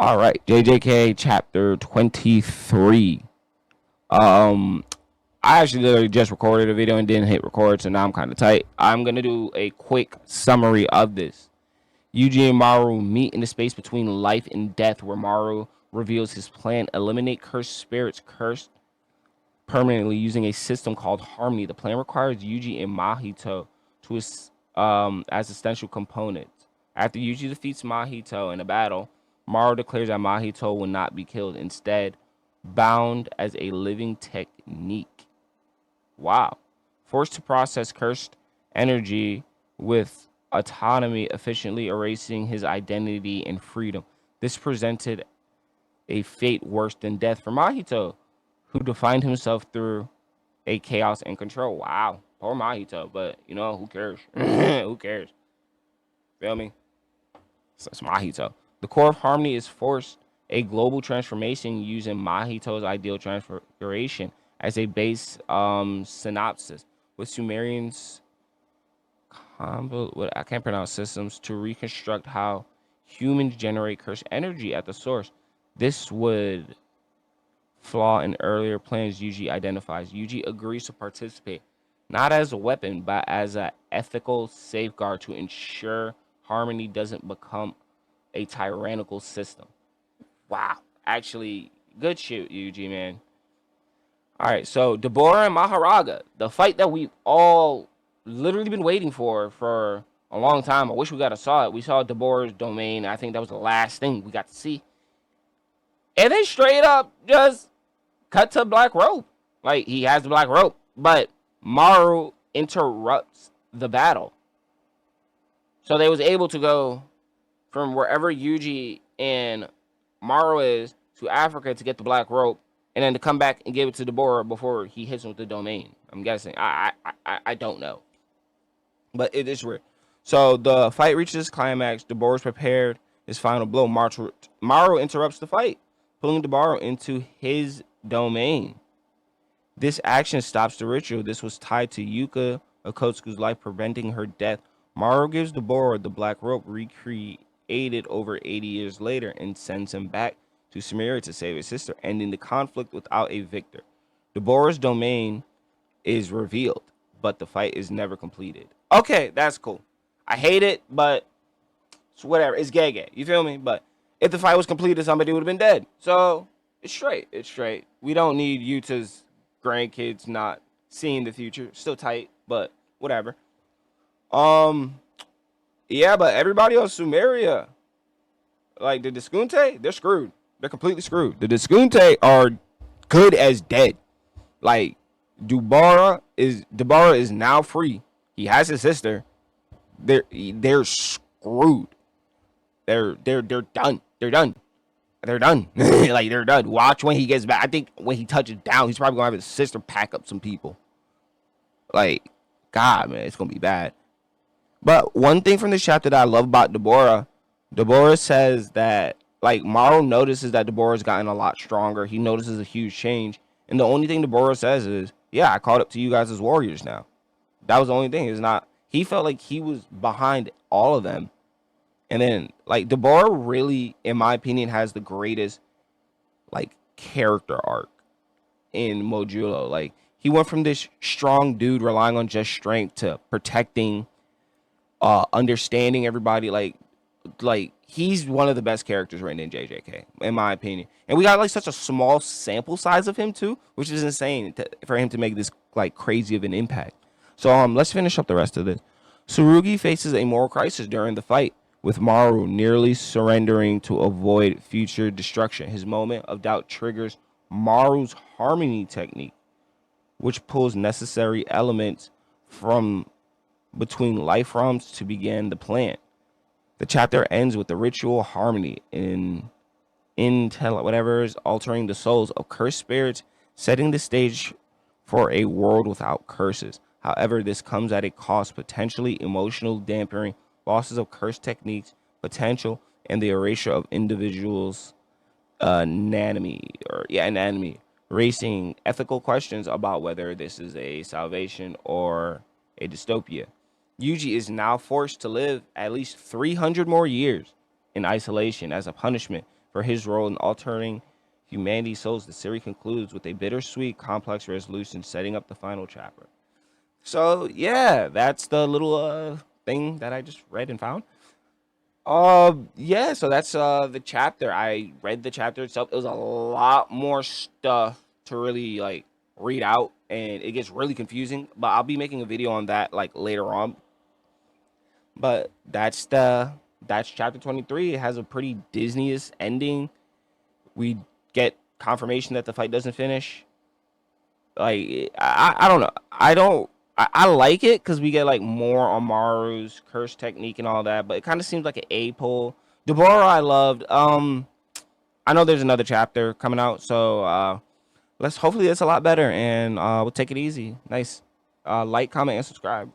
All right, JJK chapter 23. Um, I actually literally just recorded a video and didn't hit record, so now I'm kind of tight. I'm gonna do a quick summary of this. Yuji and Maru meet in the space between life and death, where Maru reveals his plan: eliminate cursed spirits cursed permanently using a system called Harmony. The plan requires Yuji and Mahito as essential components. After Yuji defeats Mahito in a battle, Maru declares that Mahito will not be killed, instead bound as a living technique. Wow. Forced to process cursed energy with autonomy, efficiently erasing his identity and freedom. This presented a fate worse than death for Mahito, who defined himself through a chaos and control. Wow. Poor Mahito, but who cares? Who cares? Feel me? It's Mahito. The core of Harmony is forced a global transformation using Mahito's ideal transfiguration as a base synopsis, with Sumerians I can't pronounce systems to reconstruct how humans generate cursed energy at the source. This would flaw in earlier plans Yuji identifies. Yuji agrees to participate, not as a weapon, but as an ethical safeguard to ensure Harmony doesn't become a tyrannical system. Wow. Actually, good shit, Yuji, man. All right, so Deborah and Maharaga, the fight that we've all literally been waiting for a long time. I wish we got to saw it. We saw Deborah's domain. I think that was the last thing we got to see. And they straight up just cut to black rope. Like, he has the black rope, but Maru interrupts the battle. So they was able to go from wherever Yuji and Maru is to Africa to get the black rope, and then to come back and give it to Deborah before he hits him with the domain. I'm guessing. I don't know. But it is weird. So the fight reaches climax. Deborah's prepared his final blow. Maru interrupts the fight, pulling Deborah into his domain. This action stops the ritual. This was tied to Yuka Okotsuku's life, preventing her death. Maru gives Deborah the black rope recreated over 80 years later and sends him back to Sumeria to save his sister, ending the conflict without a victor. Deborah's domain is revealed, but the fight is never completed. Okay, that's cool. I hate it, but it's whatever. It's gay. You feel me? But if the fight was completed, somebody would have been dead. So it's straight. It's straight. We don't need Yuta's grandkids not seeing the future. Still tight, but whatever. Yeah, but everybody on Sumeria, like the Diskunte, they're screwed. They're completely screwed. The Diskunte are good as dead. Like, Deborah is now free. He has his sister. They're screwed. They're done. They're done. They're done. Like, they're done. Watch when he gets back. I think when he touches down, he's probably gonna have his sister pack up some people. Like, God, man, it's gonna be bad. But one thing from this chapter that I love about Deborah says that, like, Maru notices that Deborah's gotten a lot stronger. He notices a huge change. And the only thing Deborah says is, yeah, I caught up to you guys as warriors now. That was the only thing. It's not, he felt like he was behind all of them. And then, like, Deborah really, in my opinion, has the greatest, like, character arc in Modulo. Like, he went from this strong dude relying on just strength to protecting, understanding everybody. Like he's one of the best characters written in JJK, in my opinion. And we got like such a small sample size of him too, which is insane for him to make this like crazy of an impact. So let's finish up the rest of this. Tsurugi faces a moral crisis during the fight, with Maru nearly surrendering to avoid future destruction. His moment of doubt triggers Maru's harmony technique, which pulls necessary elements from between life realms to begin the plan. The chapter ends with the ritual Harmony in whatever is altering the souls of cursed spirits, setting the stage for a world without curses. However, this comes at a cost: potentially emotional dampening, losses of cursed techniques, potential, and the erasure of individuals' anatomy, raising ethical questions about whether this is a salvation or a dystopia. Yuji is now forced to live at least 300 more years in isolation as a punishment for his role in altering humanity's souls. The series concludes with a bittersweet, complex resolution, setting up the final chapter. So yeah, that's the little thing that I just read and found. Yeah, so that's the chapter. I read the chapter itself. It was a lot more stuff to really like read out, and it gets really confusing. But I'll be making a video on that like later on. But that's chapter 23. It has a pretty Disney-ish ending. We get confirmation that the fight doesn't finish. Like I don't know. I like it because we get like more on Maru's curse technique and all that, but it kind of seems like an A pull. Deborah I loved. I know there's another chapter coming out, so let's hopefully it's a lot better and we'll take it easy. Nice. Like, comment, and subscribe.